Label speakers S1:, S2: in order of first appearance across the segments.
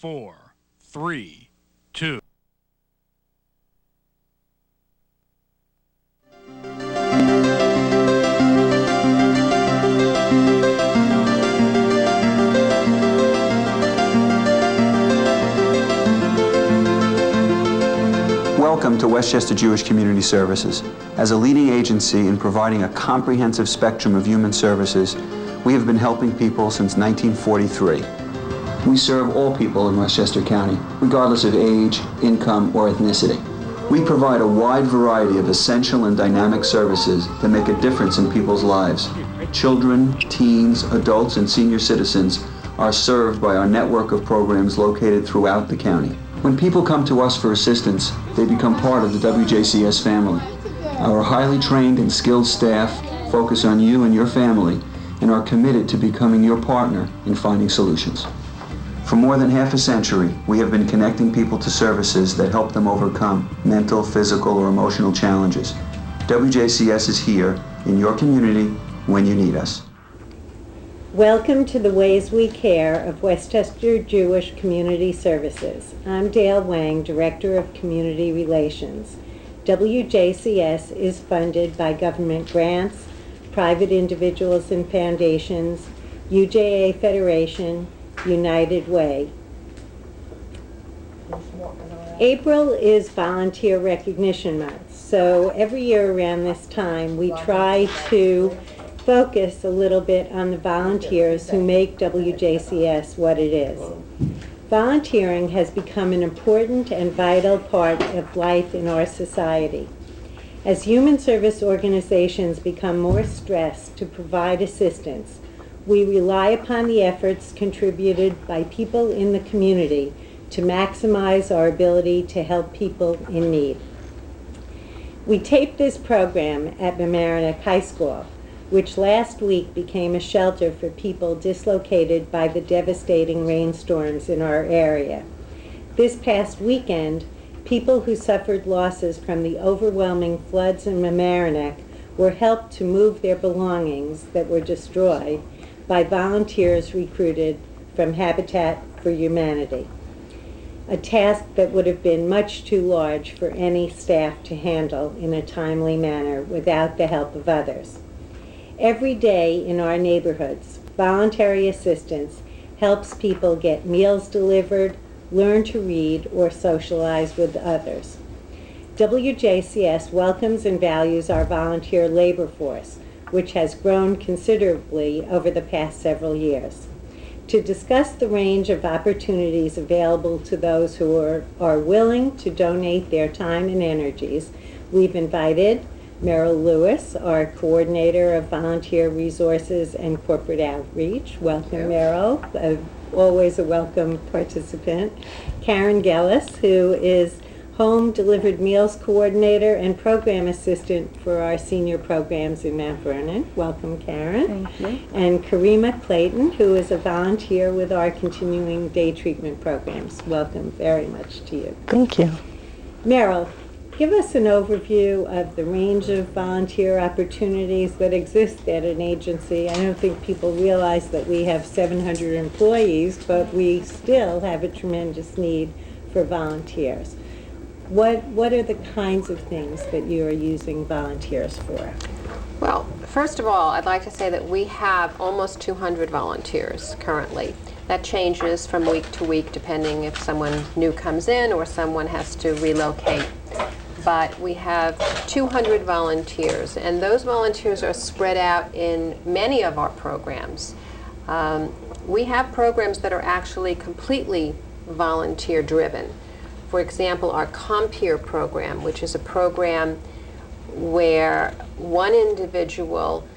S1: 4, 3, 2.
S2: Welcome to Westchester Jewish Community Services. As a leading agency in providing a comprehensive spectrum of human services, we have been helping people since 1943. We serve all people in Westchester County, regardless of age, income, or ethnicity. We provide a wide variety of essential and dynamic services that make a difference in people's lives. Children, teens, adults, and senior citizens are served by our network of programs located throughout the county. When people come to us for assistance, they become part of the WJCS family. Our highly trained and skilled staff focus on you and your family and are committed to becoming your partner in finding solutions. For more than half a century, we have been connecting people to services that help them overcome mental, physical, or emotional challenges. WJCS is here in your community when you need us.
S3: Welcome to the Ways We Care of Westchester Jewish Community Services. I'm Dale Wang, Director of Community Relations. WJCS is funded by government grants, private individuals and foundations, UJA Federation, United Way. April is Volunteer Recognition Month, so every year around this time we try to focus a little bit on the volunteers who make WJCS what it is. Volunteering has become an important and vital part of life in our society. As human service organizations become more stressed to provide assistance, we rely upon the efforts contributed by people in the community to maximize our ability to help people in need. We taped this program at Mamaroneck High School, which last week became a shelter for people dislocated by the devastating rainstorms in our area. This past weekend, people who suffered losses from the overwhelming floods in Mamaroneck were helped to move their belongings that were destroyed by volunteers recruited from Habitat for Humanity, a task that would have been much too large for any staff to handle in a timely manner without the help of others. Every day in our neighborhoods, voluntary assistance helps people get meals delivered, learn to read, or socialize with others. WJCS welcomes and values our volunteer labor force, which has grown considerably over the past several years. To discuss the range of opportunities available to those who are willing to donate their time and energies, we've invited Merrill Lewis, our Coordinator of Volunteer Resources and Corporate Outreach. Welcome, Merrill. Always a welcome participant. Karen Gellis, who is Home Delivered Meals Coordinator and Program Assistant for our senior programs in Mount Vernon. Welcome, Karen.
S4: Thank you.
S3: And Karima Clayton, who is a volunteer with our continuing day treatment programs. Welcome very much to you.
S4: Thank you.
S3: Merrill, give us an overview of the range of volunteer opportunities that exist at an agency. I don't think people realize that we have 700 employees, but we still have a tremendous need for volunteers. What are the kinds of things that you are using volunteers for?
S5: Well, first of all, I'd like to say that we have almost 200 volunteers currently. That changes from week to week depending if someone new comes in or someone has to relocate. But we have 200 volunteers, and those volunteers are spread out in many of our programs. We have programs that are actually completely volunteer driven. For example, our Compeer program, which is a program where one individual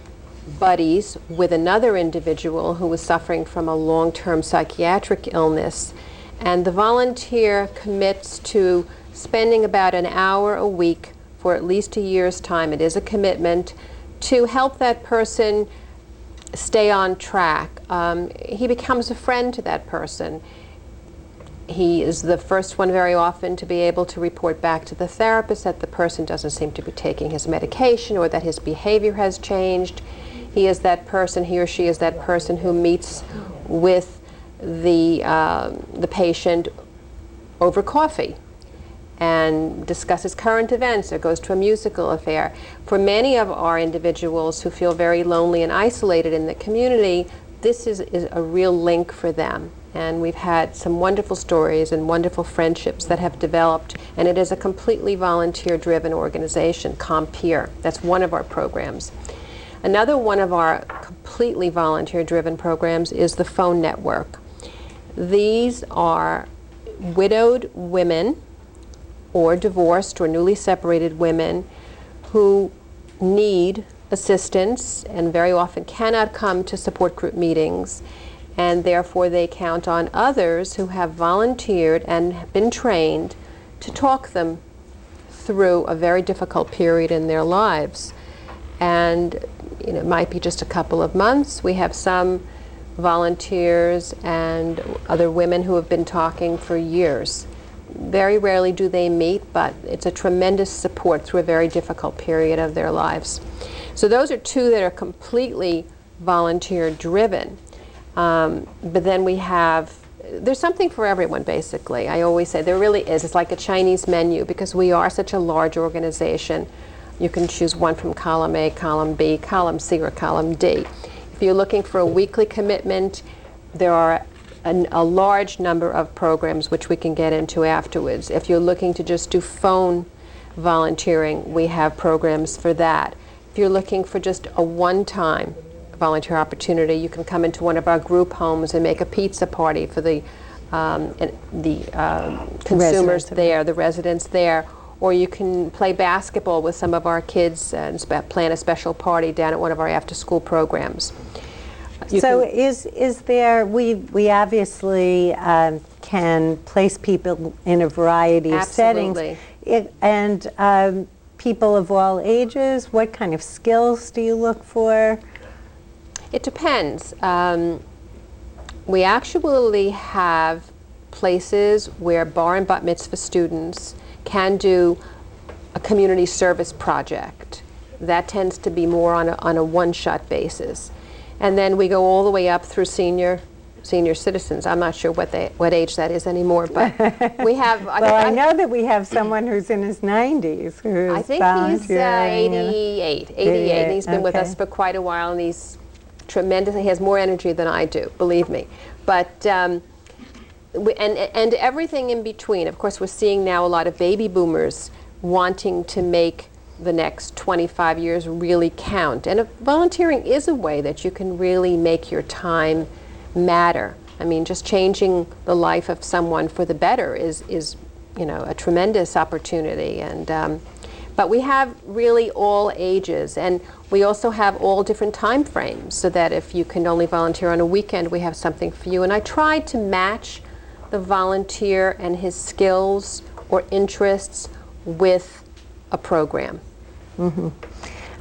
S5: buddies with another individual who is suffering from a long-term psychiatric illness, and the volunteer commits to spending about an hour a week for at least a year's time. It is a commitment to help that person stay on track. He becomes a friend to that person. He is the first one very often to be able to report back to the therapist that the person doesn't seem to be taking his medication or that his behavior has changed. He is that person, he or she is that person who meets with the patient over coffee and discusses current events or goes to a musical affair. For many of our individuals who feel very lonely and isolated in the community, this is a real link for them. And we've had some wonderful stories and wonderful friendships that have developed, and it is a completely volunteer-driven organization, CompPeer. That's one of our programs. Another one of our completely volunteer-driven programs is the phone network. These are widowed women or divorced or newly separated women who need assistance and very often cannot come to support group meetings, and therefore they count on others who have volunteered and been trained to talk them through a very difficult period in their lives. And it might be just a couple of months. We have some volunteers and other women who have been talking for years. Very rarely do they meet, but it's a tremendous support through a very difficult period of their lives. So those are two that are completely volunteer-driven. But then there's something for everyone, basically. I always say there really is. It's like a Chinese menu because we are such a large organization. You can choose one from column A, column B, column C, or column D. If you're looking for a weekly commitment, there are a large number of programs which we can get into afterwards. If you're looking to just do phone volunteering, we have programs for that. If you're looking for just a one-time volunteer opportunity, you can come into one of our group homes and make a pizza party for the consumers there, the residents there, or you can play basketball with some of our kids and plan a special party down at one of our after-school programs.
S3: Is there, we obviously can place people in a variety of settings. And people of all ages, what kind of skills do you look for?
S5: It depends. We actually have places where bar and bat mitzvah students can do a community service project. That tends to be more on a one-shot basis. And then we go all the way up through senior citizens. I'm not sure what age that is anymore, but we have.
S3: I know that we have someone who's in his 90s who's
S5: I think he's 88. And he's been with us for quite a while, and he's tremendous. He has more energy than I do, believe me. But and everything in between. Of course, we're seeing now a lot of baby boomers wanting to make the next 25 years really count. And volunteering is a way that you can really make your time matter. I mean, just changing the life of someone for the better is a tremendous opportunity. And but we have really all ages, and we also have all different time frames, so that if you can only volunteer on a weekend, we have something for you. And I try to match the volunteer and his skills or interests with a program.
S3: Mm-hmm.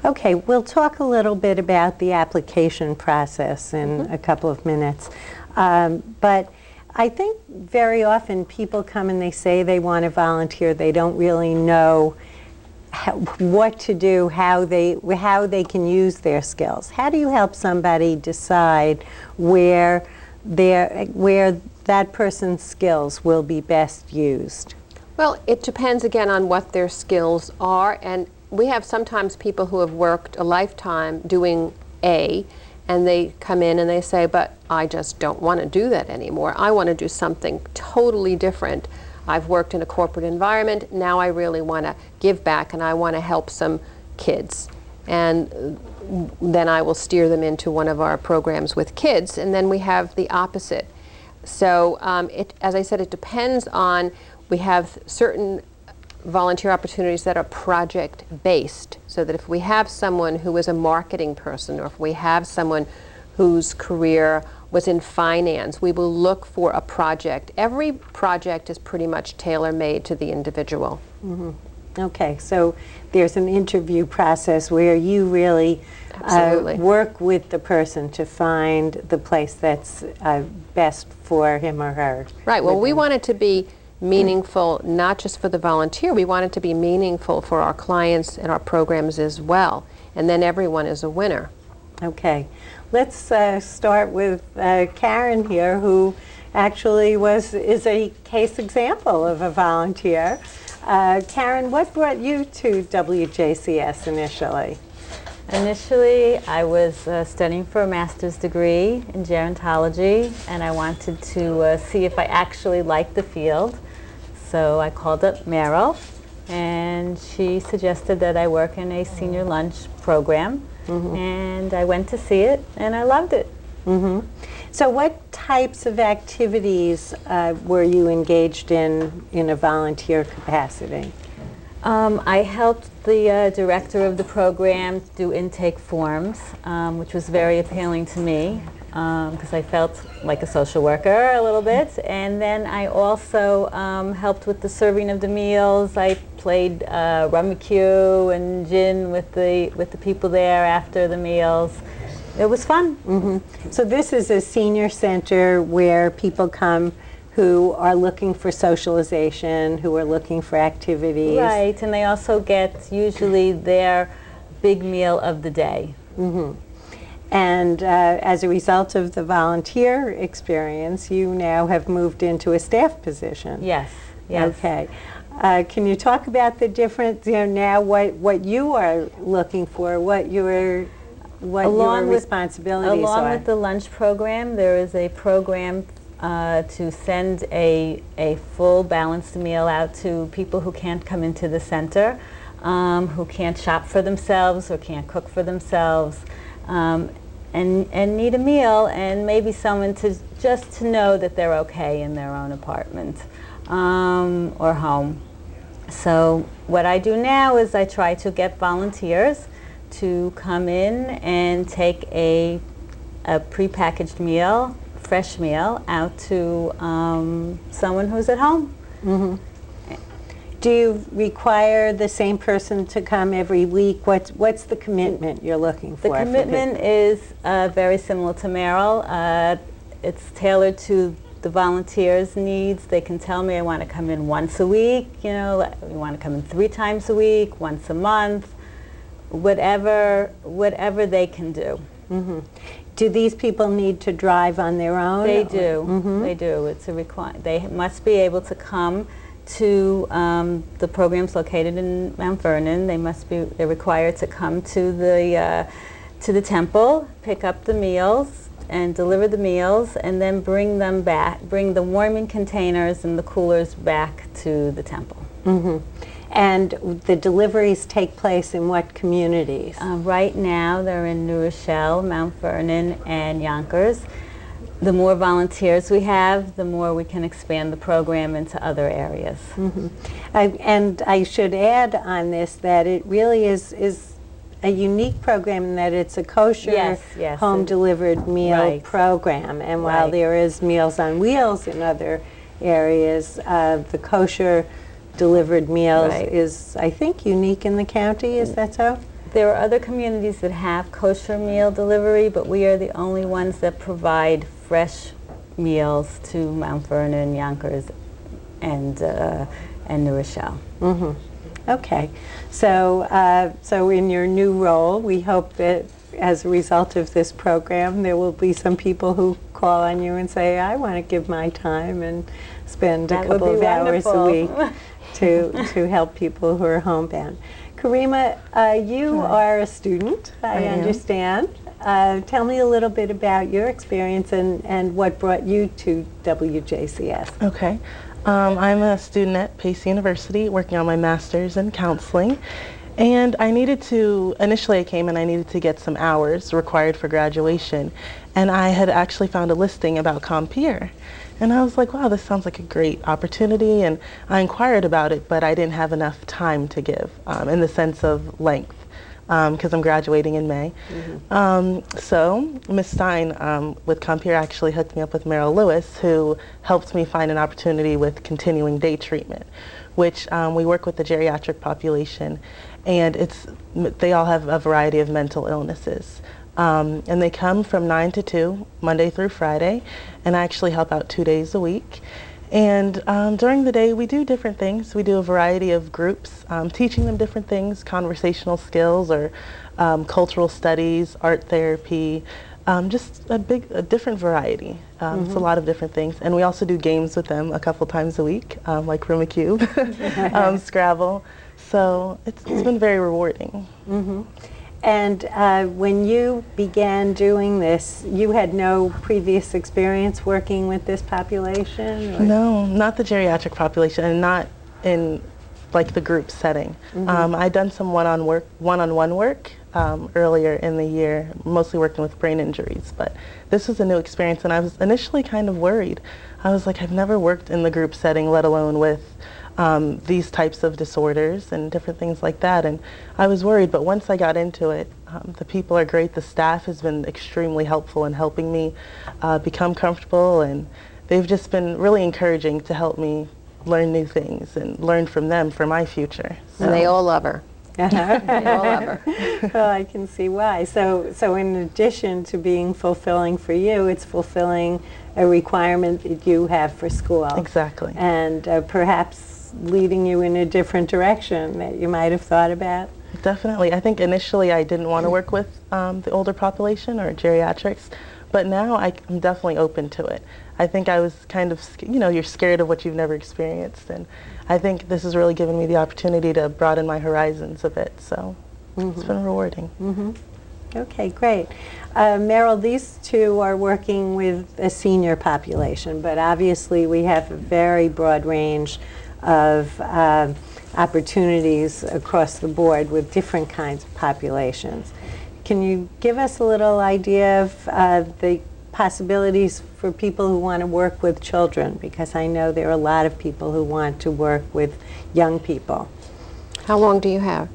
S3: Okay, we'll talk a little bit about the application process in a couple of minutes. But I think very often people come and they say they want to volunteer. They don't really know what to do, how they can use their skills. How do you help somebody decide where that person's skills will be best used?
S5: Well, it depends again on what their skills are, and we have sometimes people who have worked a lifetime doing A, and they come in and they say, but I just don't want to do that anymore. I want to do something totally different. I've worked in a corporate environment, now I really want to give back and I want to help some kids. And then I will steer them into one of our programs with kids, and then we have the opposite. So as I said, it depends on, we have certain volunteer opportunities that are project-based, so that if we have someone who is a marketing person, or if we have someone whose career was in finance, we will look for a project. Every project is pretty much tailor-made to the individual.
S3: Mm-hmm. Okay, so there's an interview process where you really work with the person to find the place that's best for him or her.
S5: Right, well, we want it to be meaningful, not just for the volunteer, we want it to be meaningful for our clients and our programs as well. And then everyone is a winner.
S3: Okay. Let's start with Karen here, who actually is a case example of a volunteer. Karen, what brought you to WJCS initially?
S4: Initially, I was studying for a master's degree in gerontology, and I wanted to see if I actually liked the field. So I called up Meryl, and she suggested that I work in a senior lunch program. And I went to see it, and I loved it.
S3: So what types of activities were you engaged in a volunteer capacity?
S4: I helped the director of the program do intake forms, which was very appealing to me because I felt like a social worker a little bit. And then I also helped with the serving of the meals. I played rummikub and gin with the people there after the meals. It was fun.
S3: So this is a senior center where people come who are looking for socialization, who are looking for activities.
S4: Right, and they also get usually their big meal of the day.
S3: And as a result of the volunteer experience, you now have moved into a staff position.
S4: Yes, yes.
S3: Okay. Can you talk about the difference, now what you are looking for, what your responsibilities
S4: Along
S3: are?
S4: with the lunch program, there is a program to send a full balanced meal out to people who can't come into the center, who can't shop for themselves or can't cook for themselves, and need a meal, and maybe someone just to know that they're okay in their own apartment or home. So what I do now is I try to get volunteers to come in and take a prepackaged meal, fresh meal, out to someone who's at home.
S3: Do you require the same person to come every week? What's the commitment you're looking for?
S4: The commitment is very similar to Meryl. It's tailored to the volunteers' needs. They can tell me I want to come in once a week, we want to come in 3 times a week, once a month, whatever they can do.
S3: Do these people need to drive on their own?
S4: They do. They do. It's a They must be able to come to the programs located in Mount Vernon. They're required to come to the temple, pick up the meals, and deliver the meals, and then bring the warming containers and the coolers back to the temple.
S3: And the deliveries take place in what communities?
S4: Right now, they're in New Rochelle, Mount Vernon, and Yonkers. The more volunteers we have, the more we can expand the program into other areas.
S3: And I should add on this that it really is a unique program in that it's a kosher home-delivered meal program. And while there is Meals on Wheels in other areas, the kosher delivered meals is, I think, unique in the county. Is that so?
S4: There are other communities that have kosher meal delivery, but we are the only ones that provide fresh meals to Mount Vernon, Yonkers, and New Rochelle.
S3: Okay. So in your new role, we hope that as a result of this program, there will be some people who call on you and say, I want to give my time and spend a couple of hours a week to help people who are homebound. Karima, you are a student, I understand. Tell me a little bit about your experience and what brought you to WJCS.
S6: Okay. I'm a student at Pace University working on my master's in counseling. And initially I came and I needed to get some hours required for graduation. And I had actually found a listing about Compeer. And I was like, wow, this sounds like a great opportunity. And I inquired about it, but I didn't have enough time to give in the sense of length because I'm graduating in May. So Ms. Stein with Compeer actually hooked me up with Meryl Lewis, who helped me find an opportunity with continuing day treatment, which we work with the geriatric population. And they all have a variety of mental illnesses. And they come from 9 to 2, Monday through Friday, and I actually help out 2 days a week. And during the day, we do different things. We do a variety of groups, teaching them different things, conversational skills or cultural studies, art therapy, Just a different variety. It's a lot of different things. And we also do games with them a couple times a week, like Room a Cube, Scrabble. So it's been very rewarding.
S3: And when you began doing this, you had no previous experience working with this population? Or?
S6: No, not the geriatric population, and not in like the group setting. I'd done some one-on-one work earlier in the year, mostly working with brain injuries, but this was a new experience, and I was initially kind of worried. I was like, I've never worked in the group setting, let alone with these types of disorders and different things like that, and I was worried, but once I got into it, the people are great. The staff has been extremely helpful in helping me become comfortable, and they've just been really encouraging to help me learn new things and learn from them for my future. So.
S5: And they all love her. They all love her.
S3: Well, I can see why. So in addition to being fulfilling for you, it's fulfilling a requirement that you have for school.
S6: Exactly.
S3: And perhaps leading you in a different direction that you might have thought about.
S6: Definitely. I think initially I didn't want to work with the older population or geriatrics, but now I'm definitely open to it. I think I was kind of, you're scared of what you've never experienced, and I think this has really given me the opportunity to broaden my horizons a bit, so it's been rewarding.
S3: Okay, great. Meryl, these two are working with a senior population, but obviously we have a very broad range of opportunities across the board with different kinds of populations. Can you give us a little idea of the possibilities for people who want to work with children? Because I know there are a lot of people who want to work with young people.
S5: How long do you have?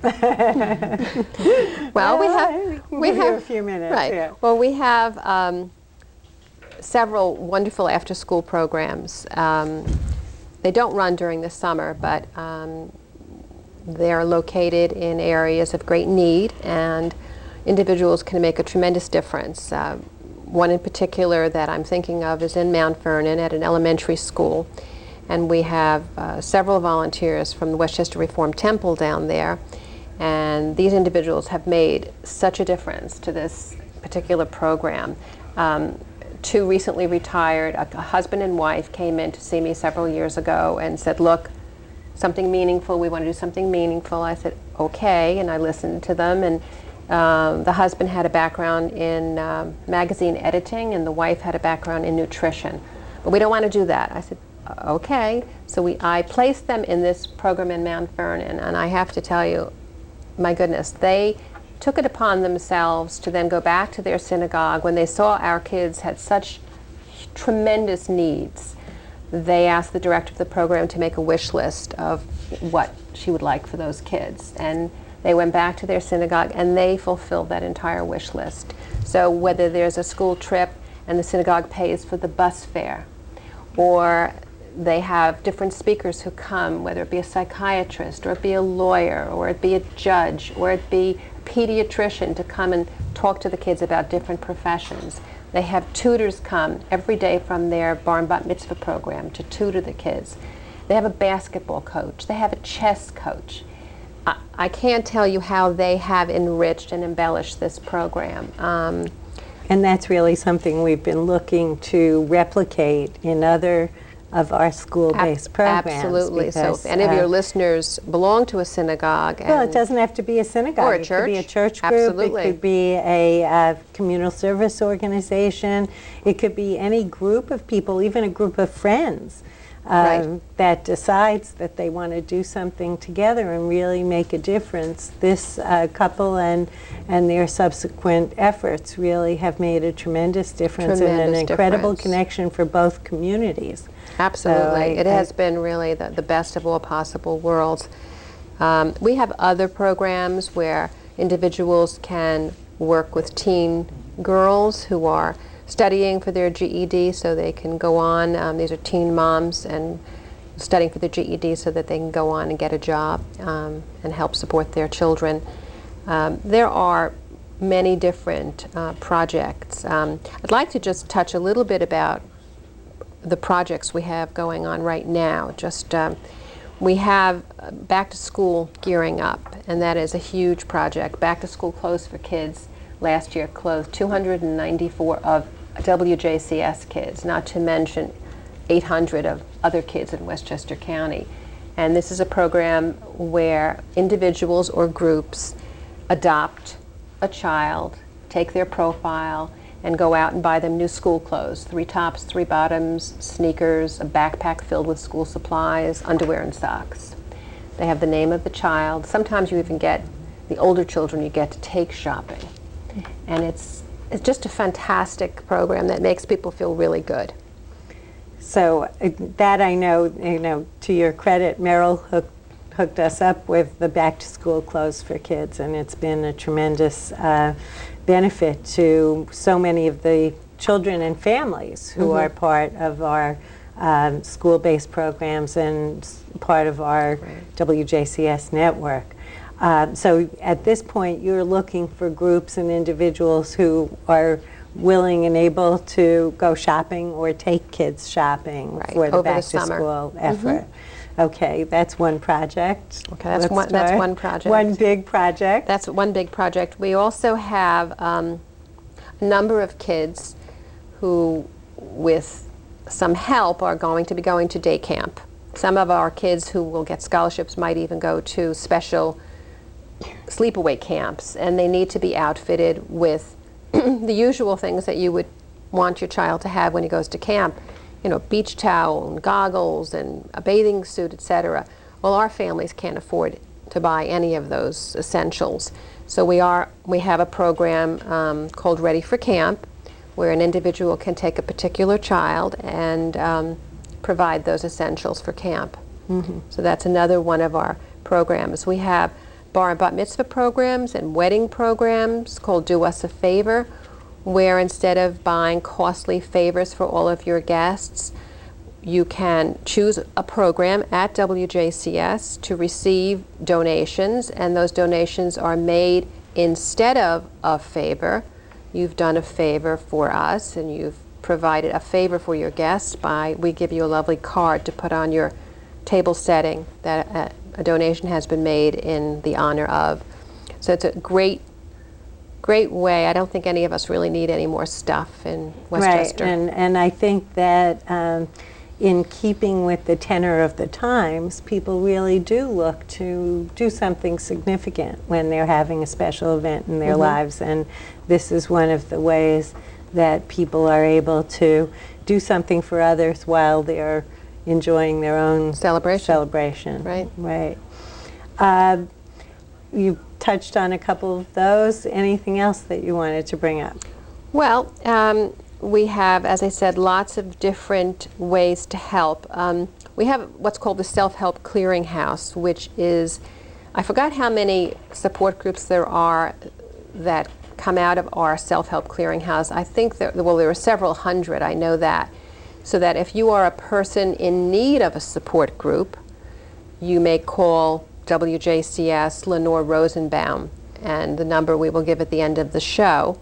S5: Well, we have
S3: a few minutes.
S5: Right.
S3: Yeah.
S5: Well, we have several wonderful after-school programs. They don't run during the summer, but they're located in areas of great need, and individuals can make a tremendous difference. One in particular that I'm thinking of is in Mount Vernon at an elementary school, and we have several volunteers from the Westchester Reformed Temple down there, and these individuals have made such a difference to this particular program. Two recently retired, a husband and wife came in to see me several years ago and said, look, something meaningful, we want to do something meaningful. I said, okay, and I listened to them, and the husband had a background in magazine editing, and the wife had a background in nutrition. But we don't want to do that. I said, okay. So I placed them in this program in Mount Vernon, and I have to tell you, my goodness, they took it upon themselves to then go back to their synagogue when they saw our kids had such tremendous needs. They asked the director of the program to make a wish list of what she would like for those kids, and they went back to their synagogue and they fulfilled that entire wish list. So whether there's a school trip and the synagogue pays for the bus fare, or they have different speakers who come, whether it be a psychiatrist or it be a lawyer or it be a judge or it be a pediatrician to come and talk to the kids about different professions. They have tutors come every day from their Bar and Bat Mitzvah program to tutor the kids. They have a basketball coach. They have a chess coach. I can't tell you how they have enriched and embellished this program.
S3: And that's really something we've been looking to replicate in other of our school-based programs.
S5: Absolutely. So if any of your listeners belong to a synagogue.
S3: Well, it doesn't have to be a synagogue.
S5: Or a church.
S3: It could be a church group.
S5: Absolutely.
S3: It could be a communal service organization. It could be any group of people, even a group of friends
S5: Right.
S3: that decides that they want to do something together and really make a difference. This couple and their subsequent efforts really have made a tremendous difference and an incredible connection for both communities.
S5: Absolutely.
S3: So
S5: it has been really the best of all possible worlds. We have other programs where individuals can work with teen girls who are studying for their GED so they can go on. These are teen moms and studying for their GED so that they can go on and get a job and help support their children. There are many different projects. I'd like to just touch a little bit about the projects we have going on right now. We have Back to School gearing up, and that is a huge project. Back to School clothes for kids last year clothed 294 of WJCS kids, not to mention 800 of other kids in Westchester County. And this is a program where individuals or groups adopt a child, take their profile, and go out and buy them new school clothes, 3 tops, 3 bottoms, sneakers, a backpack filled with school supplies, underwear and socks. They have the name of the child. Sometimes you even get, the older children you get to take shopping. And it's just a fantastic program that makes people feel really good.
S3: So that I know, to your credit, Merrill hooked us up with the back-to-school clothes for kids, and it's been a tremendous benefit to so many of the children and families who are part of our school-based programs and part of our WJCS network. So at this point, you're looking for groups and individuals who are willing and able to go shopping or take kids shopping for the
S5: over the
S3: back-to-school effort. Okay, that's one project.
S5: Okay, that's one project.
S3: One big project.
S5: That's one big project. We also have a number of kids who, with some help, are going to be going to day camp. Some of our kids who will get scholarships might even go to special sleepaway camps, and they need to be outfitted with the usual things that you would want your child to have when he goes to camp. Beach towel and goggles and a bathing suit, etc. Well, our families can't afford to buy any of those essentials. So we have a program called Ready for Camp, where an individual can take a particular child and provide those essentials for camp. So that's another one of our programs. We have bar and bat mitzvah programs and wedding programs called Do Us a Favor, where instead of buying costly favors for all of your guests, you can choose a program at WJCS to receive donations, and those donations are made instead of a favor. You've done a favor for us, and you've provided a favor for your guests we give you a lovely card to put on your table setting that a donation has been made in the honor of. So it's a great way. I don't think any of us really need any more stuff in Westchester.
S3: Right, and I think that in keeping with the tenor of the times, people really do look to do something significant when they're having a special event in their lives, and this is one of the ways that people are able to do something for others while they're enjoying their own celebration. Right. You touched on a couple of those. Anything else that you wanted to bring up?
S5: Well, we have, as I said, lots of different ways to help. We have what's called the Self-Help Clearinghouse, which is, I forgot how many support groups there are that come out of our Self-Help Clearinghouse. I think there are several hundred, I know that. So that if you are a person in need of a support group, you may call WJCS Lenore Rosenbaum, and the number we will give at the end of the show,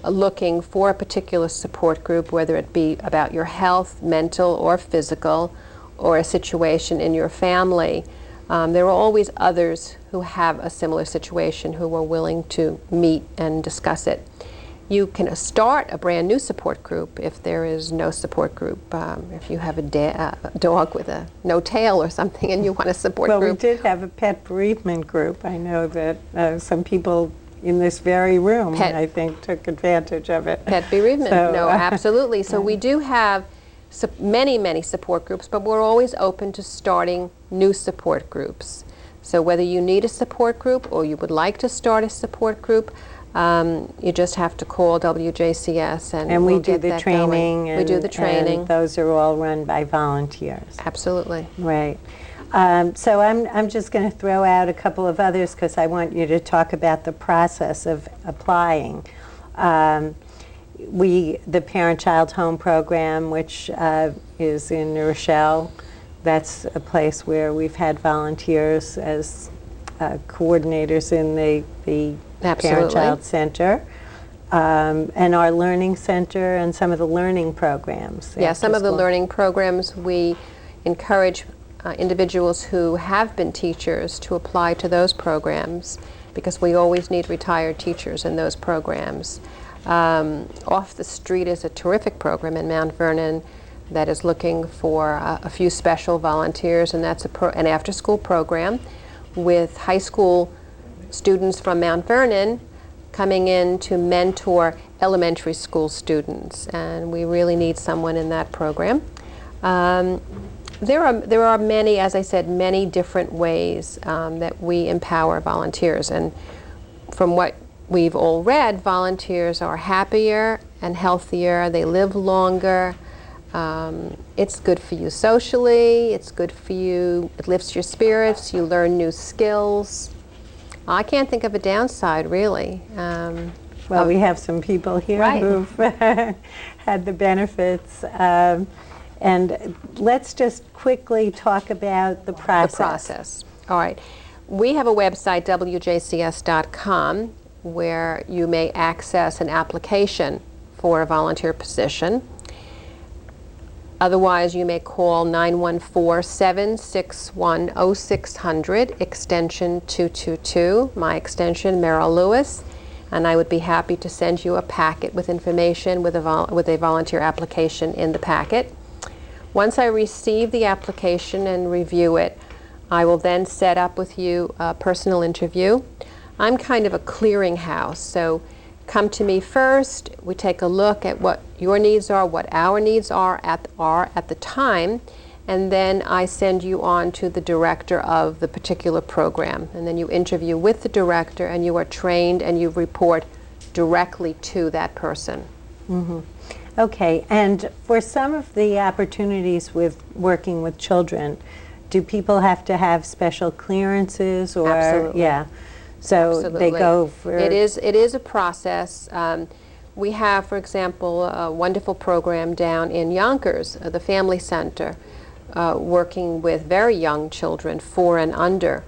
S5: looking for a particular support group, whether it be about your health, mental or physical, or a situation in your family. There are always others who have a similar situation who are willing to meet and discuss it. You can start a brand new support group if there is no support group. If you have a dog with no tail or something and you want a support group.
S3: Well, we did have a pet bereavement group. I know that some people in this very room, I think, took advantage of it.
S5: Pet bereavement, no, absolutely. So we do have many support groups, but we're always open to starting new support groups. So whether you need a support group or you would like to start a support group, you just have to call WJCS and
S3: we
S5: we'll
S3: do
S5: get
S3: the
S5: that
S3: training.
S5: going. We do the training.
S3: And those are all run by volunteers.
S5: Absolutely.
S3: Right. So I'm just going to throw out a couple of others because I want you to talk about the process of applying. The Parent-Child Home Program, which is in New Rochelle, that's a place where we've had volunteers as coordinators in the Parent-Child Center, and our Learning Center and some of the learning programs.
S5: Yeah, some of the learning programs, we encourage individuals who have been teachers to apply to those programs. because we always need retired teachers in those programs. Off the Street is a terrific program in Mount Vernon that is looking for a few special volunteers, and that's an after-school program with high school students from Mount Vernon coming in to mentor elementary school students, and we really need someone in that program. There are many, as I said, many different ways that we empower volunteers, and from what we've all read, volunteers are happier and healthier, they live longer. It's good for you socially, it's good for you, it lifts your spirits, you learn new skills. I can't think of a downside, really.
S3: Well, we have some people here
S5: Right.
S3: who've had the benefits. And let's just quickly talk about the process.
S5: The process. All right. We have a website, WJCS.com, where you may access an application for a volunteer position. Otherwise, you may call 914-761-0600, extension 222, my extension, Merrill Lewis, and I would be happy to send you a packet with information with a volunteer application in the packet. Once I receive the application and review it, I will then set up with you a personal interview. I'm kind of a clearinghouse, so come to me first, we take a look at what your needs are, what our needs are at the time, and then I send you on to the director of the particular program. And then you interview with the director, and you are trained, and you report directly to that person.
S3: Mm-hmm. Okay, and for some of the opportunities with working with children, do people have to have special clearances, or?
S5: Absolutely.
S3: Yeah. So
S5: Absolutely.
S3: they go for...
S5: It is a process. We have, for example, a wonderful program down in Yonkers, the Family Center, working with very young children, 4 and under.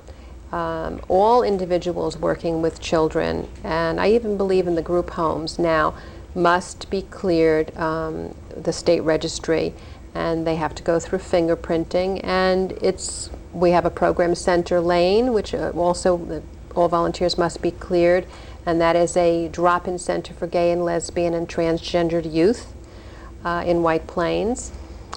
S5: All individuals working with children, and I even believe in the group homes now, must be cleared the state registry, and they have to go through fingerprinting, and we have a program, Center Lane, which also all volunteers must be cleared, and that is a drop-in center for gay and lesbian and transgendered youth in White Plains.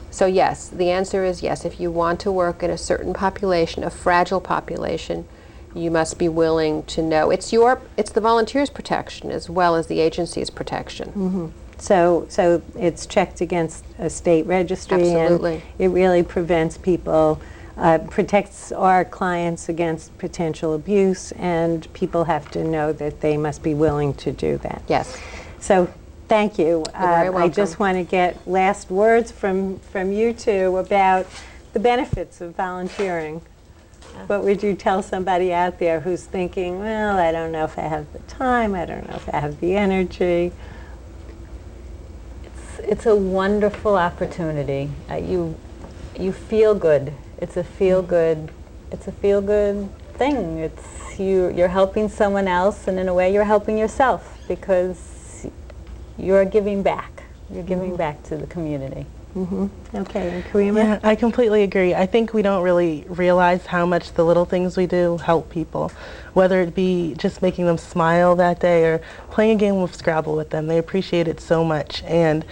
S5: So yes, the answer is yes. If you want to work in a certain population, a fragile population, you must be willing to know. It's the volunteers' protection as well as the agency's protection.
S3: Mm-hmm. So it's checked against a state registry.
S5: Absolutely.
S3: And it really prevents people, protects our clients against potential abuse, and people have to know that they must be willing to do that.
S5: Yes.
S3: So thank you.
S5: You're very welcome.
S3: I just want to get last words from you two about the benefits of volunteering. What would you tell somebody out there who's thinking, well, I don't know if I have the time, I don't know if I have the energy?
S4: It's a wonderful opportunity. You feel good. It's a feel good thing. You're helping someone else, and in a way you're helping yourself, because you're giving back. You're giving back to the community.
S3: Mm-hmm. Okay, and Karima?
S6: Yeah, I completely agree. I think we don't really realize how much the little things we do help people, whether it be just making them smile that day or playing a game of Scrabble with them. They appreciate it so much, and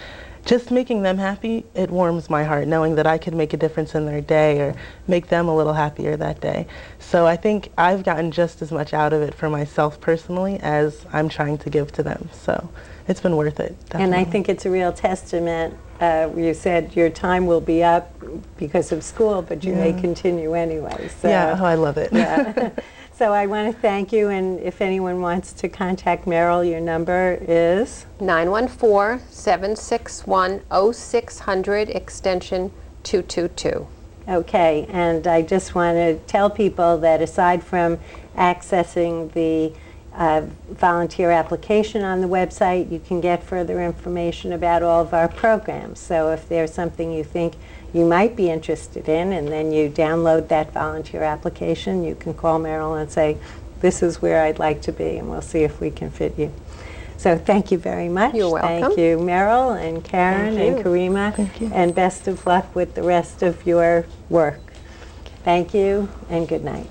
S6: just making them happy, it warms my heart, knowing that I could make a difference in their day or make them a little happier that day. So I think I've gotten just as much out of it for myself personally as I'm trying to give to them. So it's been worth it, definitely.
S3: And I think it's a real testament. You said your time will be up because of school, but you may continue anyway. So,
S6: yeah, I love it.
S3: Yeah. So I want to thank you, and if anyone wants to contact Merrill, your number is?
S5: 914-761-0600, extension 222.
S3: Okay, and I just want to tell people that aside from accessing the volunteer application on the website, you can get further information about all of our programs. So if there's something you think you might be interested in, and then you download that volunteer application, you can call Merrill and say, this is where I'd like to be, and we'll see if we can fit you. So thank you very much.
S5: You're welcome.
S3: Thank you, Merrill and Karen and Karima.
S6: Thank you.
S3: And best of luck with the rest of your work. Thank you, and good night.